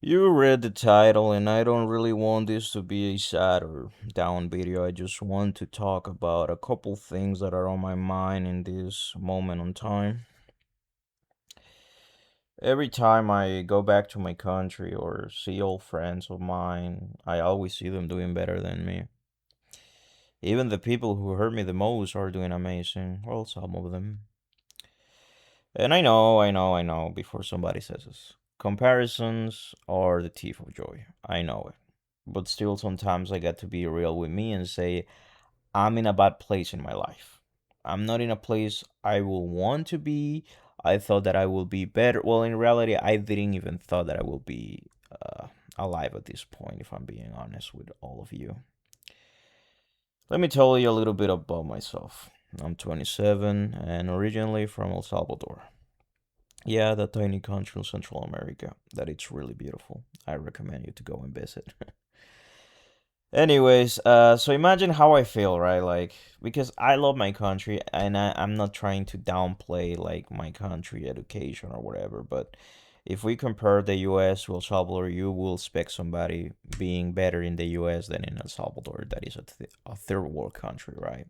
You read the title, and I don't really want this to be a sad or down video. I just want to talk about a couple things that are on my mind in this moment in time. Every time I go back to my country or see old friends of mine, I always see them doing better than me. Even the people who hurt me the most are doing amazing. Well, some of them. And I know, before somebody says this. Comparisons are the thief of joy. I know it. But still, sometimes I got to be real with me and say, I'm in a bad place in my life. I'm not in a place I will want to be. I thought that I will be better. Well, in reality, I didn't even thought that I will be alive at this point, if I'm being honest with all of you. Let me tell you a little bit about myself. I'm 27 and originally from El Salvador. Yeah, that tiny country in Central America. That it's really beautiful. I recommend you to go and visit. Anyways, so imagine how I feel, right? Like, because I love my country, and I'm not trying to downplay like my country education or whatever, but if we compare the U.S. to El Salvador, you will expect somebody being better in the U.S. than in El Salvador. That is a third world country, right?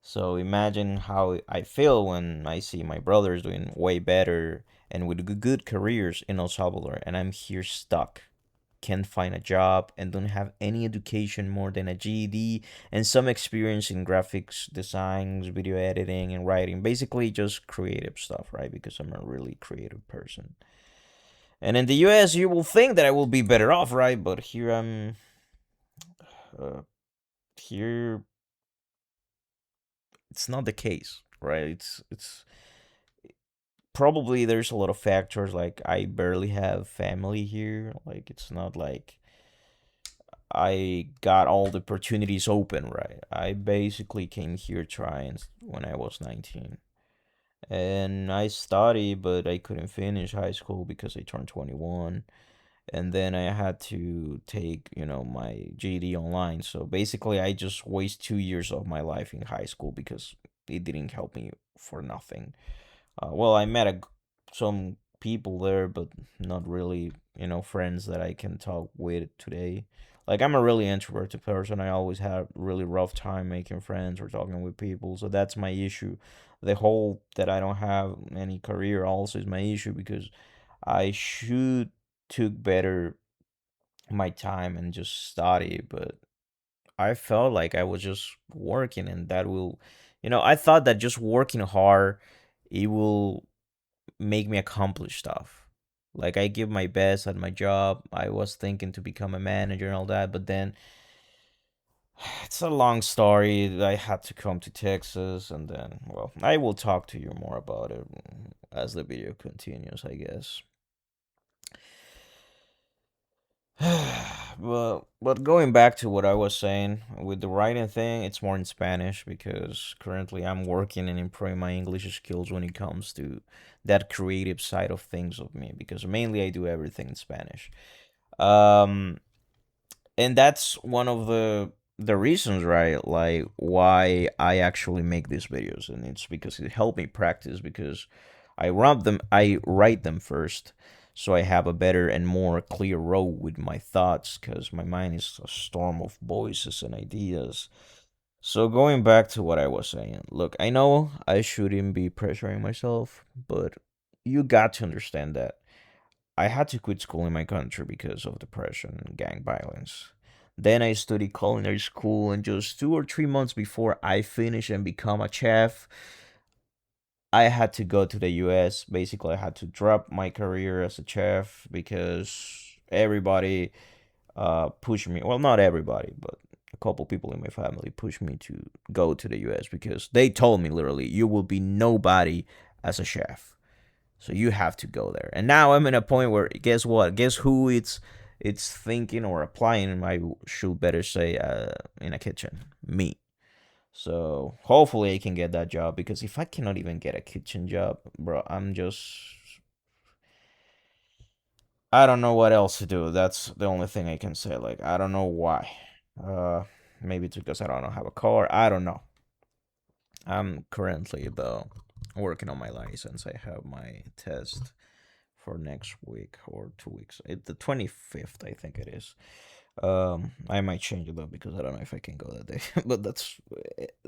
So imagine how I feel when I see my brothers doing way better and with good careers in El Salvador, and I'm here stuck, can't find a job, and don't have any education more than a GED and some experience in graphics designs, video editing, and writing. Basically, just creative stuff, right? Because I'm a really creative person. And in the US, you will think that I will be better off, right? But here uh, here it's not the case, right? It's probably there's a lot of factors like I barely have family here. Like it's not like I got all the opportunities open, right? I basically came here trying when I was 19. And I studied, but I couldn't finish high school because I turned 21. And then I had to take, my GED online. So basically, I just waste 2 years of my life in high school because it didn't help me for nothing. Well, I met some people there, but not really, friends that I can talk with today. Like I'm a really introverted person. I always have really rough time making friends or talking with people. So that's my issue. The whole that I don't have any career also is my issue because I should took better my time and just study, but I felt like I was just working and that will, I thought that just working hard it will make me accomplish stuff. Like I give my best at my job. I was thinking to become a manager and all that, but then it's a long story. I had to come to Texas and then, well, I will talk to you more about it as the video continues, I guess. But going back to what I was saying with the writing thing, it's more in Spanish because currently I'm working and improving my English skills when it comes to that creative side of things of me because mainly I do everything in Spanish. Um, and that's one of the reasons, right? Like why I actually make these videos, and it's because it helped me practice because I write them first, so I have a better and more clear road with my thoughts, because my mind is a storm of voices and ideas. So going back to what I was saying, look, I know I shouldn't be pressuring myself, but you got to understand that I had to quit school in my country because of depression and gang violence. Then I studied culinary school, and just 2 or 3 months before I finish and become a chef, I had to go to the US. Basically, I had to drop my career as a chef because everybody pushed me. Well, not everybody, but a couple people in my family pushed me to go to the US because they told me literally, you will be nobody as a chef. So you have to go there. And now I'm in a point where guess what? Guess who it's thinking or applying, I should better say, in a kitchen? Me. So hopefully I can get that job because if I cannot even get a kitchen job, bro, I don't know what else to do. That's the only thing I can say. Like I don't know why. Uh Maybe it's because I don't have a car. I don't know. I'm currently though working on my license. I have my test for next week or 2 weeks. The 25th, I think it is. I might change it up because I don't know if I can go that day. But that's,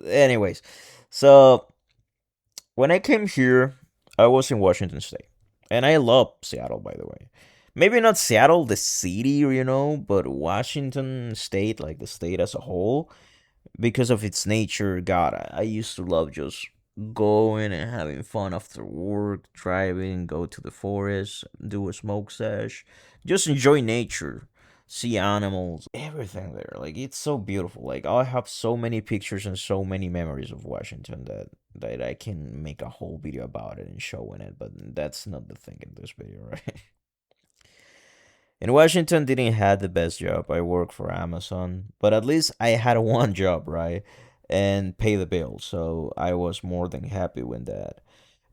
anyways. So when I came here, I was in Washington State, and I love Seattle, by the way. Maybe not Seattle, the city, but Washington State, like the state as a whole, because of its nature. God, I used to love just going and having fun after work, driving, go to the forest, do a smoke sesh, just enjoy nature, see animals, everything there. Like it's so beautiful. Like I have so many pictures and so many memories of Washington that I can make a whole video about it and showing it, but that's not the thing in this video, right? In Washington, didn't have the best job. I work for Amazon, but at least I had one job, right, and pay the bill. So I was more than happy with that.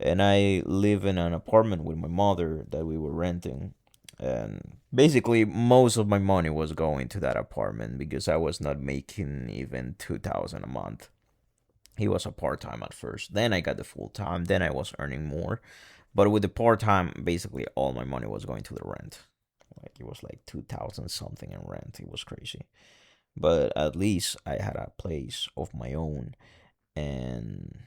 And I live in an apartment with my mother that we were renting, and basically most of my money was going to that apartment because I was not making even 2,000 a month. He was a part time at first. Then I got the full time. Then I was earning more. But with the part time, basically all my money was going to the rent. Like it was like 2,000 something in rent. It was crazy. But at least I had a place of my own, and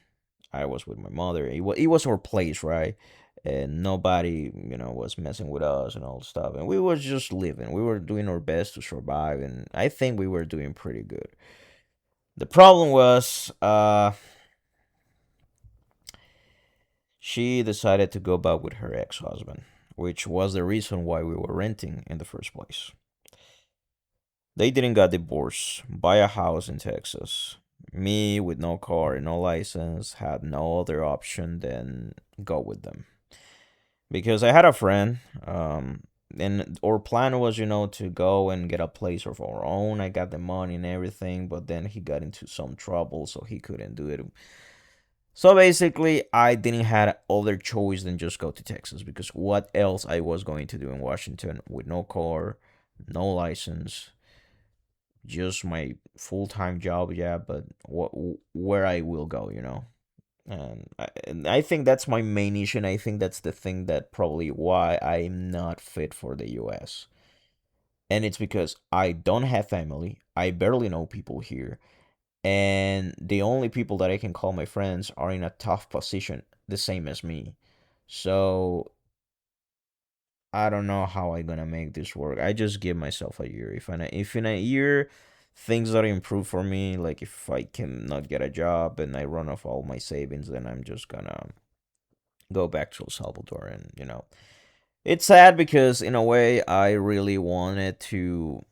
I was with my mother. It was our place, right? And nobody, was messing with us and all stuff. And we was just living. We were doing our best to survive, and I think we were doing pretty good. The problem was, she decided to go back with her ex-husband, which was the reason why we were renting in the first place. They didn't get divorced, buy a house in Texas. Me, with no car and no license, had no other option than go with them. Because I had a friend, and our plan was, to go and get a place of our own. I got the money and everything, but then he got into some trouble, so he couldn't do it. So basically, I didn't have other choice than just go to Texas because what else I was going to do in Washington with no car, no license, just my full-time job, yeah, but where I will go. And I think that's my main issue, and I think that's the thing that probably why I'm not fit for the US. And it's because I don't have family, I barely know people here, and the only people that I can call my friends are in a tough position, the same as me. So I don't know how I'm gonna make this work. I just give myself a year. If in a year things don't improve for me, like if I cannot get a job and I run off all my savings, then I'm just gonna go back to El Salvador. And it's sad because in a way I really wanted to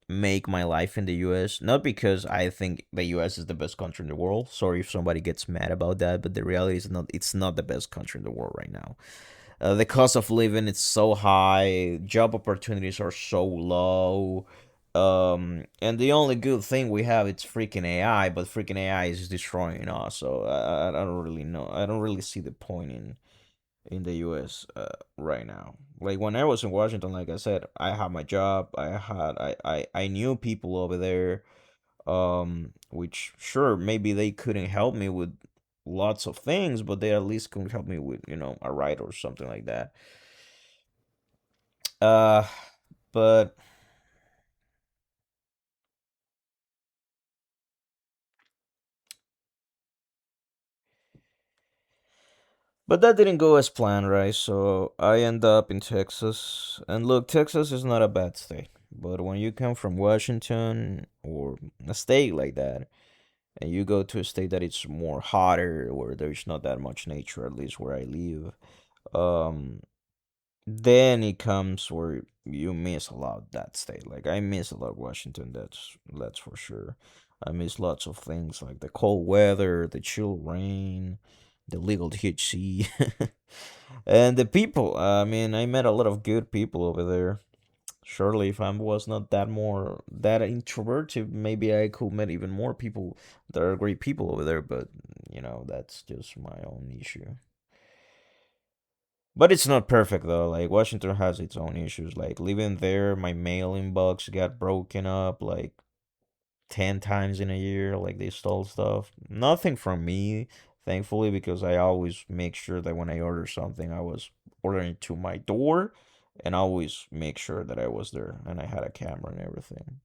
make my life in the US. Not because I think the US is the best country in the world. Sorry if somebody gets mad about that, but the reality is not. It's not the best country in the world right now. The cost of living is so high, job opportunities are so low. And the only good thing we have it's freaking AI, but freaking AI is destroying us. So I don't really know. I don't really see the point in the U.S. Right now. Like when I was in Washington, like I said, I had my job. I knew people over there. Which sure maybe they couldn't help me with lots of things, but they at least could help me with a ride or something like that. Uh, but that didn't go as planned, right? So I end up in Texas, and look, Texas is not a bad state, but when you come from Washington or a state like that, and you go to a state that it's more hotter, where there's not that much nature, at least where I live, um, then it comes where you miss a lot that state. Like I miss a lot Washington. That's for sure. I miss lots of things like the cold weather, the chill rain, the legal THC, and the people. I mean, I met a lot of good people over there. Surely, if I was not that introverted, maybe I could meet even more people. There are great people over there, but that's just my own issue. But it's not perfect though. Like Washington has its own issues. Like living there, my mail inbox got broken up like 10 times in a year. Like they stole stuff. Nothing from me, thankfully, because I always make sure that when I order something, I was ordering it to my door, and I always make sure that I was there and I had a camera and everything.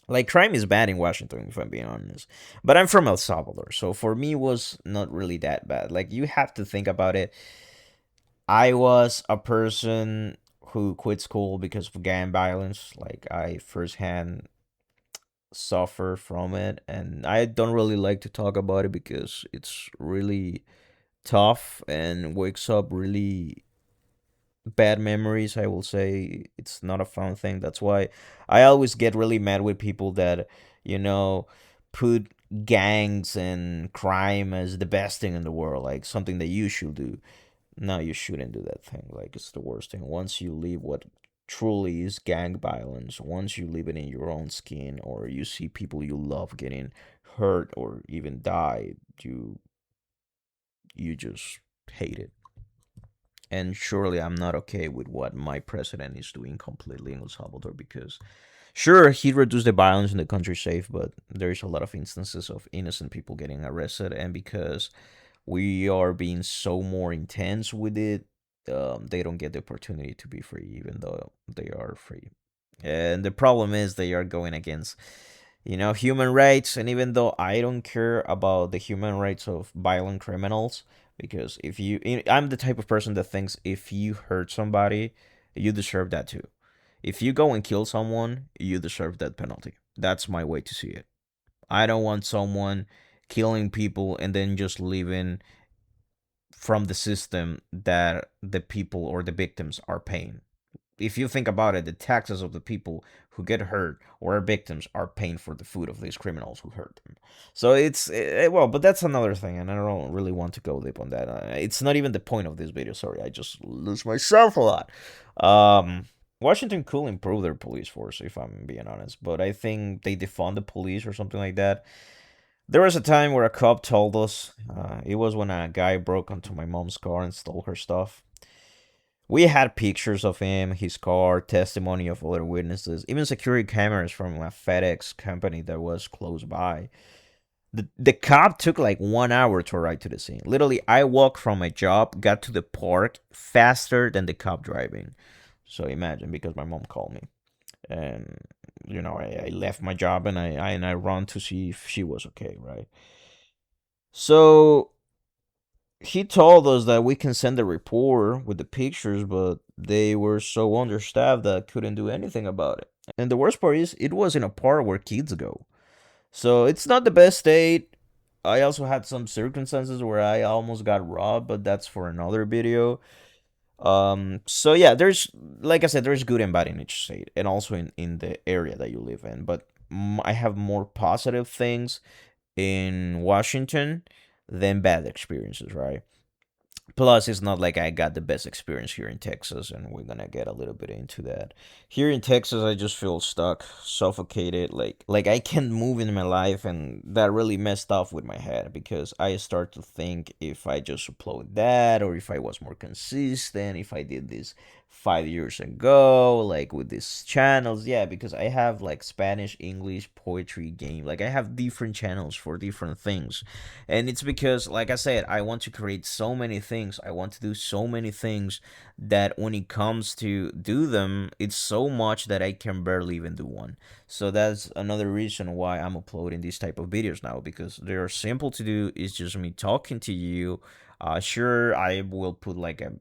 Like crime is bad in Washington, if I'm being honest. But I'm from El Salvador, so for me it was not really that bad. Like you have to think about it. I was a person who quit school because of gang violence. Like I firsthand suffer from it, and I don't really like to talk about it because it's really tough and wakes up really bad memories. I will say it's not a fun thing. That's why I always get really mad with people that, you know, put gangs and crime as the best thing in the world, like something that you should do. No, you shouldn't do that thing. Like it's the worst thing. Once you leave what truly is gang violence, once you live it in your own skin, or you see people you love getting hurt or even die, you just hate it. And surely I'm not okay with what my president is doing completely in El Salvador because sure he reduced the violence in the country safe, but there's a lot of instances of innocent people getting arrested, and because we are being so more intense with it, they don't get the opportunity to be free, even though they are free. And the problem is they are going against, human rights. And even though I don't care about the human rights of violent criminals, because I'm the type of person that thinks if you hurt somebody, you deserve that too. If you go and kill someone, you deserve that penalty. That's my way to see it. I don't want someone killing people and then just leaving from the system that the people or the victims are paying. If you think about it, the taxes of the people who get hurt or are victims are paying for the food of these criminals who hurt them. So well, but that's another thing, and I don't really want to go deep on that. It's not even the point of this video. Sorry, I just lose myself a lot. Um, Washington could improve their police force, if I'm being honest, but I think they defund the police or something like that. There was a time where a cop told us, it was when a guy broke onto my mom's car and stole her stuff. We had pictures of him, his car, testimony of other witnesses, even security cameras from a FedEx company that was close by. The cop took like 1 hour to arrive to the scene. Literally, I walked from my job, got to the park faster than the cop driving. So imagine, because my mom called me, and I left my job and I run to see if she was okay, right? So he told us that we can send a report with the pictures, but they were so understaffed that I couldn't do anything about it. And the worst part is, it was in a park where kids go. So it's not the best state. I also had some circumstances where I almost got robbed, but that's for another video. So yeah, there's, like I said, there's good and bad in each state, and also in the area that you live in. But I have more positive things in Washington than bad experiences, right? Plus, it's not like I got the best experience here in Texas, and we're gonna get a little bit into that. Here in Texas, I just feel stuck, suffocated, like I can't move in my life, and that really messed up with my head because I start to think if I just upload that, or if I was more consistent, if I did this 5 years ago, like with these channels, yeah, because I have like Spanish, English, poetry, game, like I have different channels for different things, and it's because, like I said, I want to create so many things. I want to do so many things that when it comes to do them, it's so much that I can barely even do one. So that's another reason why I'm uploading these type of videos now, because they are simple to do. It's just me talking to you. Sure, I will put like a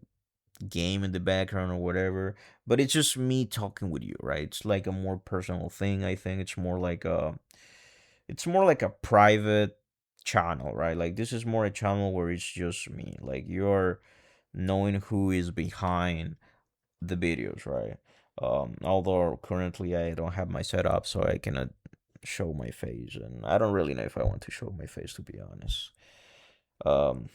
game in the background or whatever, but it's just me talking with you, right? It's like a more personal thing. I think it's more like a private channel, right? Like this is more a channel where it's just me. Like you're knowing who is behind the videos, right? Although currently I don't have my setup, so I cannot show my face, and I don't really know if I want to show my face, to be honest. Um,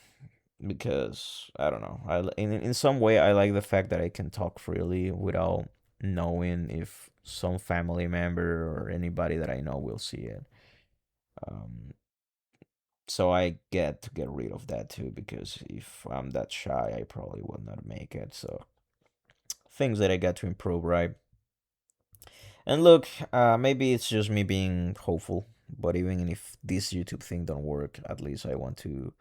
because I don't know. In some way I like the fact that I can talk freely without knowing if some family member or anybody that I know will see it. Um, so I get to get rid of that too, because if I'm that shy, I probably would not make it. So things that I got to improve, right? And look, maybe it's just me being hopeful, but even if this YouTube thing don't work, at least I want to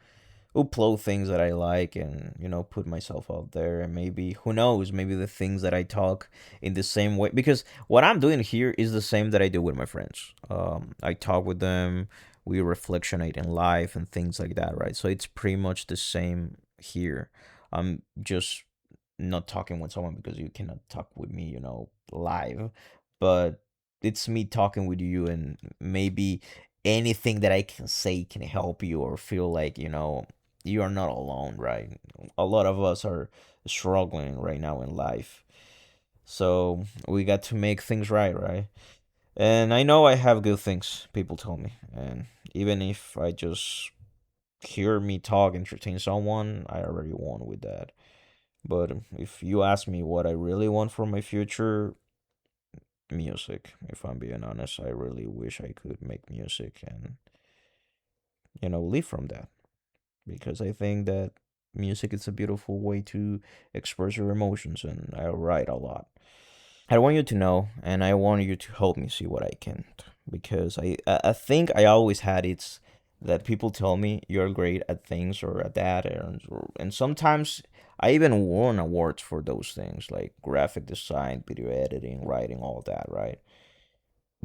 upload things that I like and put myself out there, and maybe who knows, maybe the things that I talk in the same way, because what I'm doing here is the same that I do with my friends. I talk with them, we reflectionate in life and things like that, right? So it's pretty much the same here. I'm just not talking with someone because you cannot talk with me, live, but it's me talking with you, and maybe anything that I can say can help you or feel like, you are not alone, right? A lot of us are struggling right now in life. So we got to make things right, right? And I know I have good things, people tell me. And even if I just hear me talk, entertain someone, I already won with that. But if you ask me what I really want for my future, music. If I'm being honest, I really wish I could make music and, live from that. Because I think that music is a beautiful way to express your emotions, and I write a lot. I want you to know, and I want you to help me see what I can, because I think I always had it that people tell me you're great at things or at that, and sometimes I even won awards for those things like graphic design, video editing, writing, all that, right?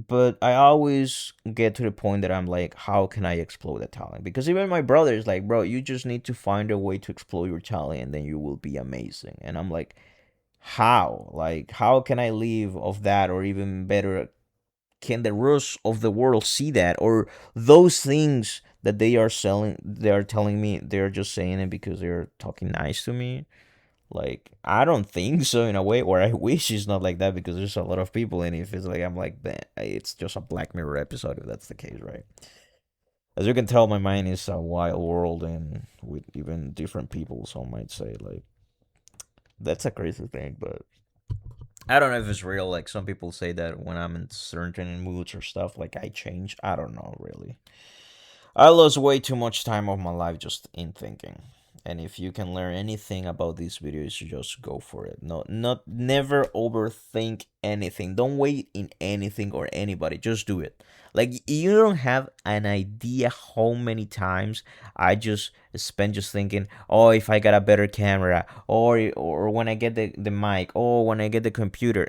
But I always get to the point that I'm like, how can I explode that talent? Because even my brother is like, bro, you just need to find a way to explode your talent, and then you will be amazing. And I'm like, how? Like, how can I live of that? Or even better, can the rest of the world see that? Or those things that they are selling, they are telling me, they're just saying it because they're talking nice to me. Like, I don't think so in a way, or I wish it's not like that, because there's a lot of people, and if it's like, I'm like, it's just a Black Mirror episode if that's the case, right? As you can tell, my mind is a wild world, and with even different people, some might say, like, that's a crazy thing, but I don't know if it's real. Like, some people say that when I'm in certain moods or stuff, like, I change. I don't know, really. I lost way too much time of my life just in thinking. And if you can learn anything about these videos, you just go for it. No, not never overthink anything. Don't wait in anything or anybody. Just do it. Like, you don't have an idea how many times I just spend just thinking, oh, if I got a better camera, or when I get the mic, or when I get the computer,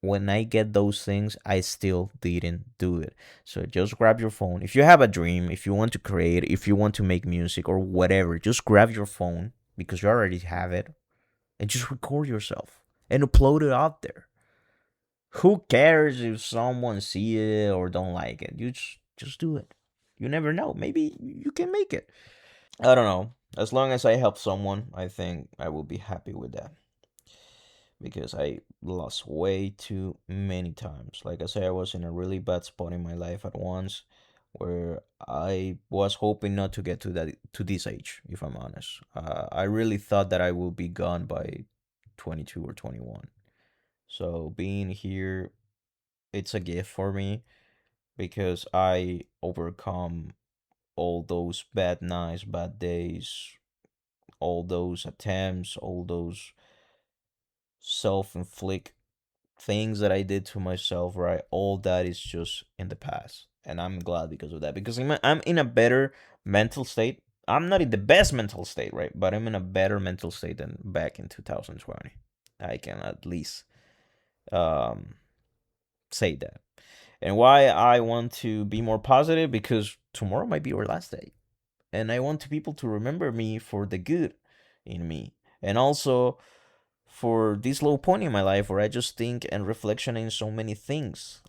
when I get those things, I still didn't do it. So just grab your phone. If you have a dream, if you want to create, if you want to make music or whatever, just grab your phone because you already have it and just record yourself and upload it out there. Who cares if someone see it or don't like it? You just do it. You never know. Maybe you can make it. I don't know. As long as I help someone, I think I will be happy with that, because I lost way too many times. Like I say, I was in a really bad spot in my life at once, where I was hoping not to get to this age, if I'm honest. I really thought that I will be gone by 22 or 21. So being here, it's a gift for me, because I overcome all those bad nights, bad days, all those attempts, all those self-inflict things that I did to myself, right? All that is just in the past. And I'm glad because of that. Because I'm in a better mental state. I'm not in the best mental state, right? But I'm in a better mental state than back in 2020. I can at least um, say that. And why I want to be more positive, because tomorrow might be our last day. And I want people to remember me for the good in me. And also for this low point in my life where I just think and reflection in so many things.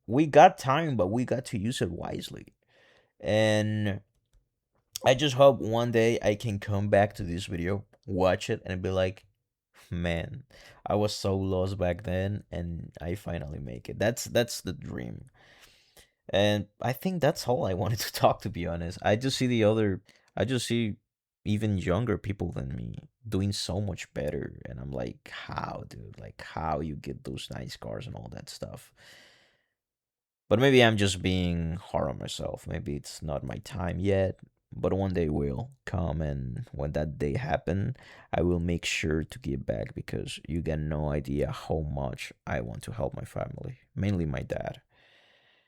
We got time, but we got to use it wisely. And I just hope one day I can come back to this video, watch it, and be like, man, I was so lost back then, and I finally make it. That's the dream. And I think that's all I wanted to talk, to be honest. I just see even younger people than me doing so much better. And I'm like, how, dude? Like, how you get those nice cars and all that stuff. But maybe I'm just being hard on myself. Maybe it's not my time yet. But one day will come, and when that day happen, I will make sure to give back, because you get no idea how much I want to help my family, mainly my dad.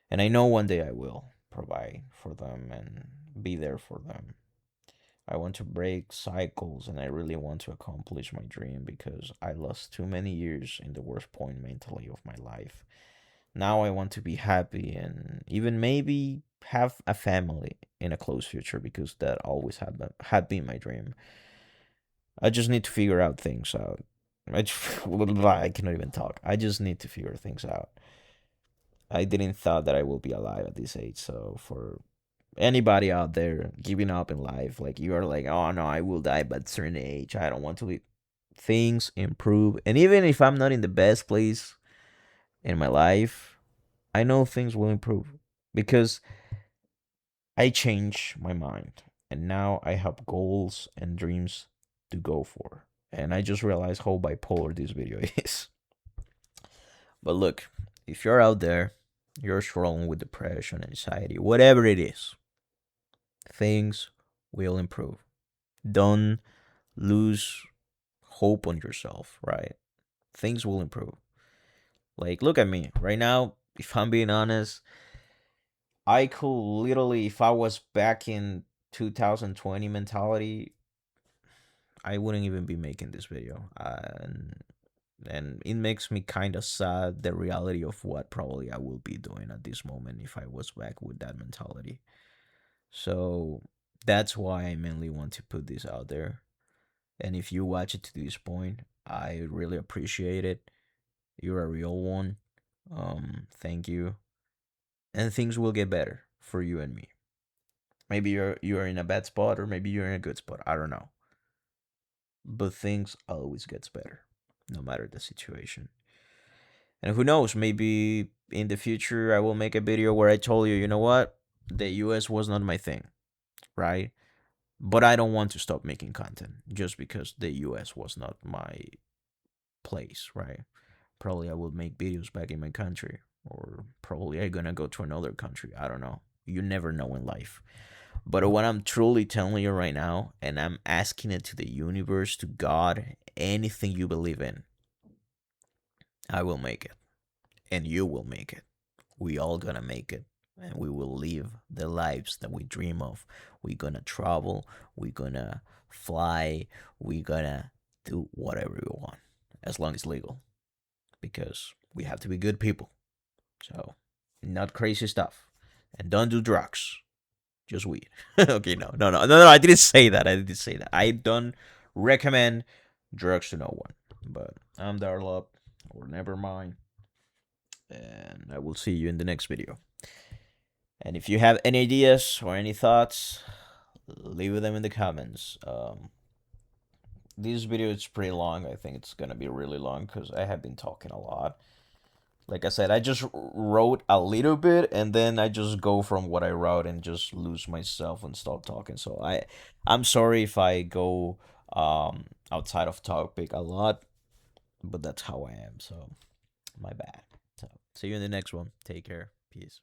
And I know one day I will provide for them and be there for them. I want to break cycles and I really want to accomplish my dream because I lost too many years in the worst point mentally of my life. Now I want to be happy and even maybe have a family in a close future because that always had been my dream. I just need to figure out things out. I cannot even talk. I just need to figure things out. I didn't thought that I will be alive at this age, so for anybody out there giving up in life, like you are like, oh no, I will die by a certain age. I don't want to live. Things improve, and even if I'm not in the best place in my life, I know things will improve because I change my mind, and now I have goals and dreams to go for. And I just realized how bipolar this video is. But look, if you're out there, you're struggling with depression, anxiety, whatever it is, things will improve. Don't lose hope on yourself, right? Things will improve. Like, look at me right now. If I'm being honest, I could literally, if I was back in 2020 mentality, I wouldn't even be making this video. And it makes me kind of sad the reality of what probably I will be doing at this moment if I was back with that mentality. So that's why I mainly want to put this out there. And if you watch it to this point, I really appreciate it. You're a real one. Thank you. And things will get better for you and me. Maybe you're in a bad spot or maybe you're in a good spot. I don't know. But things always gets better, no matter the situation. And who knows, maybe in the future I will make a video where I told you, you know what? The US was not my thing, right? But I don't want to stop making content just because the US was not my place, right? Probably I will make videos back in my country, or probably I'm gonna go to another country. I don't know. You never know in life. But what I'm truly telling you right now, and I'm asking it to the universe, to God, anything you believe in, I will make it. And you will make it. We all gonna make it. And we will live the lives that we dream of. We're gonna travel. We're gonna fly. We're gonna do whatever we want. As long as it's legal. Because we have to be good people. So, not crazy stuff. And don't do drugs. Just weed. Okay, no. I didn't say that. I didn't say that. I don't recommend drugs to no one. But I'm Darlop, or never mind. And I will see you in the next video. And if you have any ideas or any thoughts, leave them in the comments. This video is pretty long. I think it's gonna be really long because I have been talking a lot. Like I said, I just wrote a little bit and then I just go from what I wrote and just lose myself and start talking. So I'm sorry if I go outside of topic a lot, but that's how I am. So my bad. So see you in the next one. Take care. Peace.